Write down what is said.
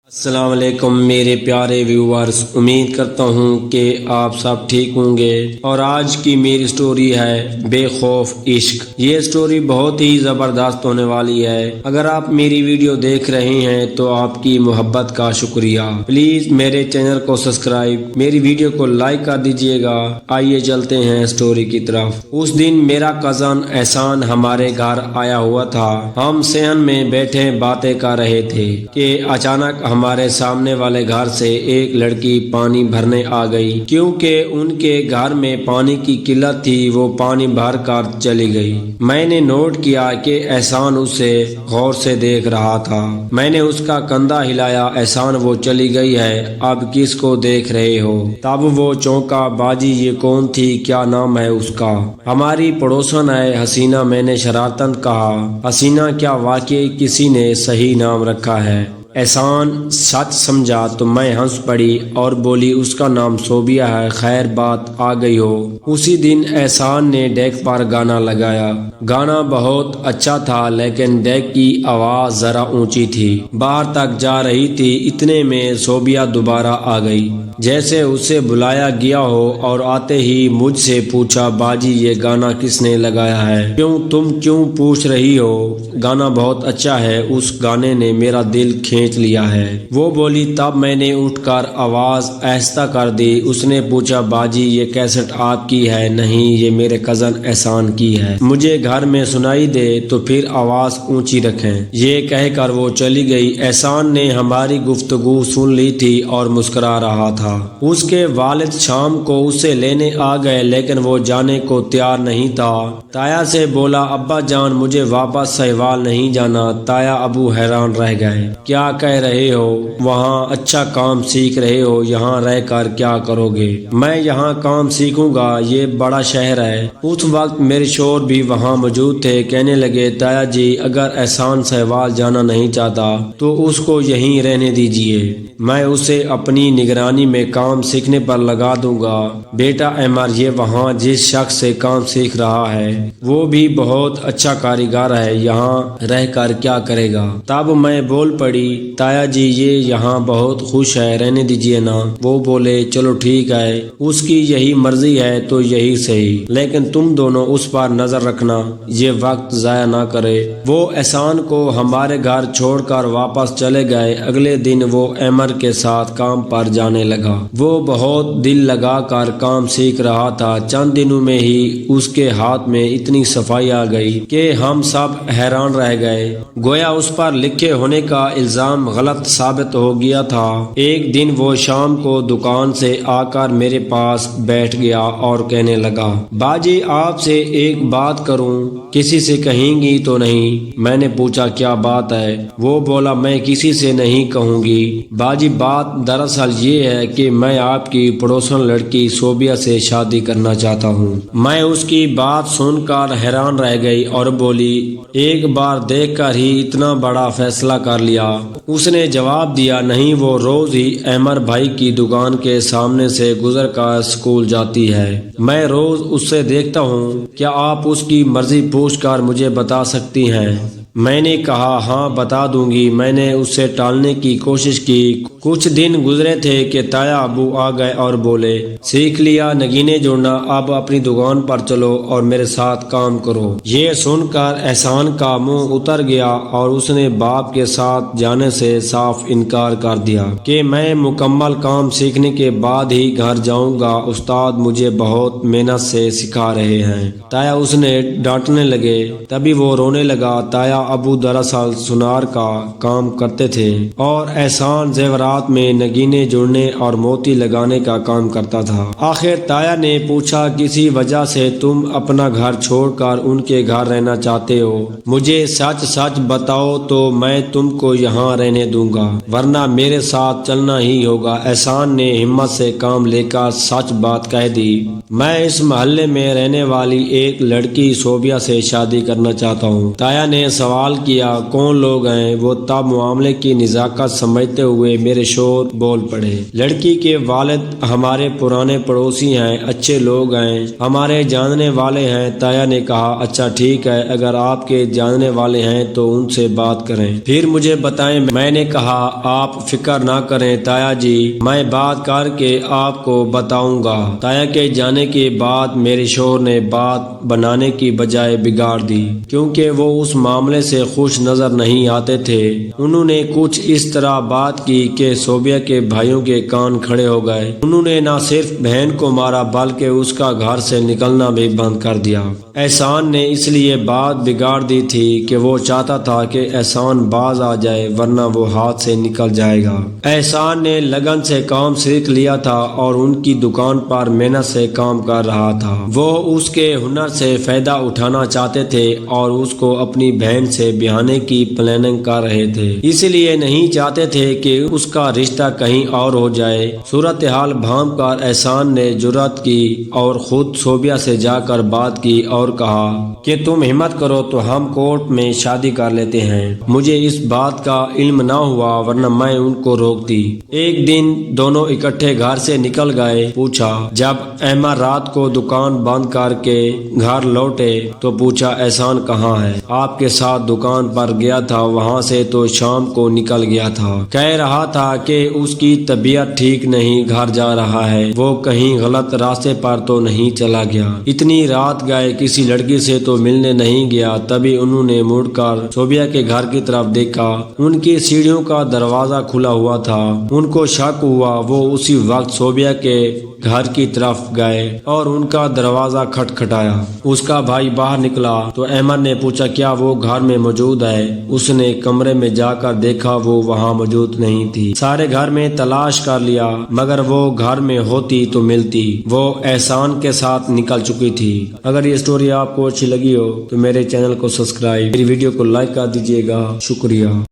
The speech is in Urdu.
السلام علیکم میرے پیارے ویورز، امید کرتا ہوں کہ آپ سب ٹھیک ہوں گے۔ اور آج کی میری سٹوری ہے بے خوف عشق۔ یہ سٹوری بہت ہی زبردست ہونے والی ہے۔ اگر آپ میری ویڈیو دیکھ رہے ہیں تو آپ کی محبت کا شکریہ۔ پلیز میرے چینل کو سبسکرائب، میری ویڈیو کو لائک کر دیجئے گا۔ آئیے چلتے ہیں سٹوری کی طرف۔ اس دن میرا کزن احسان ہمارے گھر آیا ہوا تھا۔ ہم صحن میں بیٹھے باتیں کر رہے تھے کہ اچانک ہمارے سامنے والے گھر سے ایک لڑکی پانی بھرنے آ گئی۔ کیونکہ ان کے گھر میں پانی کی قلت تھی، وہ پانی بھر کر چلی گئی۔ میں نے نوٹ کیا کہ احسان اسے غور سے دیکھ رہا تھا۔ میں نے اس کا کندھا ہلایا، احسان وہ چلی گئی ہے، اب کس کو دیکھ رہے ہو؟ تب وہ چونکا، باجی یہ کون تھی؟ کیا نام ہے اس کا؟ ہماری پڑوسن ہے حسینہ، میں نے شرارتاً کہا۔ حسینہ؟ کیا واقعی کسی نے صحیح نام رکھا ہے؟ احسان سچ سمجھا تو میں ہنس پڑی اور بولی اس کا نام صوبیہ ہے، خیر بات آ گئی ہو۔ اسی دن احسان نے ڈیک پر گانا لگایا۔ گانا بہت اچھا تھا لیکن ڈیک کی آواز ذرا اونچی تھی، باہر تک جا رہی تھی۔ اتنے میں صوبیہ دوبارہ آ گئی، جیسے اسے بلایا گیا ہو، اور آتے ہی مجھ سے پوچھا، باجی یہ گانا کس نے لگایا ہے؟ تم کیوں پوچھ رہی ہو؟ گانا بہت اچھا ہے، اس گانے نے میرا دل کھینچ لیا ہے، وہ بولی۔ تب میں نے اٹھ کر آواز آہستہ کر دی۔ اس نے پوچھا، باجی یہ کیسٹ آپ کی ہے؟ نہیں، یہ میرے کزن احسان کی ہے، مجھے گھر میں سنائی دے تو پھر آواز اونچی رکھیں۔ یہ کہہ کر وہ چلی گئی۔ احسان نے ہماری گفتگو سن لی تھی اور مسکرا رہا تھا۔ اس کے والد شام کو اسے لینے آ گئے لیکن وہ جانے کو تیار نہیں تھا۔ تایا سے بولا، ابا جان مجھے واپس سہیوال نہیں جانا۔ تایا ابو حیران رہ گئے۔ کیا کہہ رہے ہو؟ وہاں اچھا کام سیکھ رہے ہو، یہاں رہ کر کیا کرو گے؟ میں یہاں کام سیکھوں گا، یہ بڑا شہر ہے۔ اس وقت میرے شوہر بھی وہاں موجود تھے۔ کہنے لگے، تایا جی اگر احسان سہیوال جانا نہیں چاہتا تو اس کو یہیں رہنے دیجئے، میں اسے اپنی نگرانی میں کام سیکھنے پر لگا دوں گا۔ بیٹا عمر یہ وہاں جس شخص سے کام سیکھ رہا ہے وہ بھی بہت اچھا کاریگر ہے، یہاں رہ کر کیا کرے گا؟ تب میں بول پڑی، تایا جی یہ یہاں بہت خوش ہے، رہنے دیجئے نا۔ وہ بولے، چلو ٹھیک ہے، اس کی یہی مرضی ہے تو یہی صحیح، لیکن تم دونوں اس پر نظر رکھنا، یہ وقت ضائع نہ کرے۔ وہ احسان کو ہمارے گھر چھوڑ کر واپس چلے گئے۔ اگلے دن وہ عمر کے ساتھ کام پر جانے لگا۔ وہ بہت دل لگا کر کام سیکھ رہا تھا۔ چند دنوں میں ہی اس کے ہاتھ میں اتنی صفائی آ گئی کہ ہم سب حیران رہ گئے، گویا اس پر لکھے ہونے کا الزام غلط ثابت ہو گیا تھا۔ ایک دن وہ شام کو دکان سے آ کر میرے پاس بیٹھ گیا اور کہنے لگا، باجی آپ سے ایک بات کروں، کسی سے کہیں گی تو نہیں؟ میں نے پوچھا، کیا بات ہے؟ وہ بولا، میں کسی سے نہیں کہوں گی باجی، بات دراصل یہ ہے کہ میں آپ کی پڑوسن لڑکی صوبیہ سے شادی کرنا چاہتا ہوں۔ میں اس کی بات سن کر حیران رہ گئی اور بولی، ایک بار دیکھ کر ہی اتنا بڑا فیصلہ کر لیا؟ اس نے جواب دیا، نہیں، وہ روز ہی عمر بھائی کی دکان کے سامنے سے گزر کر اسکول جاتی ہے، میں روز اس سے دیکھتا ہوں، کیا آپ اس کی مرضی پوچھ کر مجھے بتا سکتی ہیں؟ میں نے کہا، ہاں بتا دوں گی۔ میں نے اسے ٹالنے کی کوشش کی۔ کچھ دن گزرے تھے کہ تایا ابو آ گئے اور بولے، سیکھ لیا نگینے جوڑنا، اب اپنی دکان پر چلو اور میرے ساتھ کام کرو۔ یہ سن کر احسان کا منہ اتر گیا اور اس نے باپ کے ساتھ جانے سے صاف انکار کر دیا کہ میں مکمل کام سیکھنے کے بعد ہی گھر جاؤں گا، استاد مجھے بہت محنت سے سکھا رہے ہیں۔ تایا اس نے ڈانٹنے لگے، تبھی وہ رونے لگا۔ تایا ابو دراصل سونار کا کام کرتے تھے اور احسان زیورات میں نگینے جوڑنے اور موتی لگانے کا کام کرتا تھا۔ آخر تایا نے پوچھا، کسی وجہ سے تم اپنا گھر چھوڑ کر ان کے گھر رہنا چاہتے ہو؟ مجھے سچ سچ بتاؤ تو میں تم کو یہاں رہنے دوں گا، ورنہ میرے ساتھ چلنا ہی ہوگا۔ احسان نے ہمت سے کام لے کر سچ بات کہہ دی، میں اس محلے میں رہنے والی ایک لڑکی صوبیہ سے شادی کرنا چاہتا ہوں۔ تایا نے سوال سوال کیا کون لوگ ہیں وہ تب معاملے کی نزاکت سمجھتے ہوئے میرے شور بول پڑے، لڑکی کے والد ہمارے پرانے پڑوسی ہیں، اچھے لوگ ہیں، ہمارے جاننے والے ہیں۔ تایا نے کہا اچھا ٹھیک ہے، اگر آپ کے جاننے والے ہیں تو ان سے بات کریں، پھر مجھے بتائیں۔ میں نے کہا آپ فکر نہ کریں تایا جی، میں بات کر کے آپ کو بتاؤں گا۔ تایا کے جانے کے بعد میرے شوہر نے بات بنانے کی بجائے بگاڑ دی، کیونکہ وہ اس معاملے سے خوش نظر نہیں آتے تھے۔ انہوں نے کچھ اس طرح بات کی کہ صوبیہ کے بھائیوں کے کان کھڑے ہو گئے۔ انہوں نے نہ صرف بہن کو مارا بلکہ اس کا گھر سے نکلنا بھی بند کر دیا۔ احسان نے اس لیے بات بگاڑ دی تھی کہ وہ چاہتا تھا کہ احسان باز آ جائے ورنہ وہ ہاتھ سے نکل جائے گا۔ احسان نے لگن سے کام سیکھ لیا تھا اور ان کی دکان پر محنت سے کام کر رہا تھا۔ وہ اس کے ہنر سے فائدہ اٹھانا چاہتے تھے اور اس کو اپنی بہن سے بیاہنے کی پلاننگ کر رہے تھے، اس لیے نہیں چاہتے تھے کہ اس کا رشتہ کہیں اور ہو جائے۔ صورتحال بھانپ کر احسان نے جرأت کی اور خود صوبیہ سے جا کر بات کی اور کہا کہ تم ہمت کرو تو ہم کورٹ میں شادی کر لیتے ہیں۔ مجھے اس بات کا علم نہ ہوا ورنہ میں ان کو روکتی۔ ایک دن دونوں اکٹھے گھر سے نکل گئے۔ پوچھا جب احمد رات کو دکان بند کر کے گھر لوٹے تو پوچھا احسان کہاں ہے؟ آپ کے ساتھ دکان پر گیا تھا، وہاں سے تو شام کو نکل گیا تھا، کہہ رہا تھا کہ اس کی طبیعت ٹھیک نہیں، گھر جا رہا ہے، وہ کہیں غلط راستے پر تو نہیں چلا گیا؟ اتنی رات گئے کسی لڑکی سے تو ملنے نہیں گیا؟ تبھی انہوں نے مڑ کر صوبیہ کے گھر کی طرف دیکھا، ان کی سیڑھیوں کا دروازہ کھلا ہوا تھا۔ ان کو شک ہوا، وہ اسی وقت صوبیہ کے گھر کی طرف گئے اور ان کا دروازہ کھٹکھٹایا۔ اس کا بھائی باہر نکلا تو احمد نے پوچھا کیا وہ گھر میں موجود ہے؟ اس نے کمرے میں جا کر دیکھا وہ وہاں موجود نہیں تھی۔ سارے گھر میں تلاش کر لیا مگر وہ گھر میں ہوتی تو ملتی، وہ احسان کے ساتھ نکل چکی تھی۔ اگر یہ سٹوری آپ کو اچھی لگی ہو تو میرے چینل کو سبسکرائب، میری ویڈیو کو لائک کر دیجیے گا۔ شکریہ۔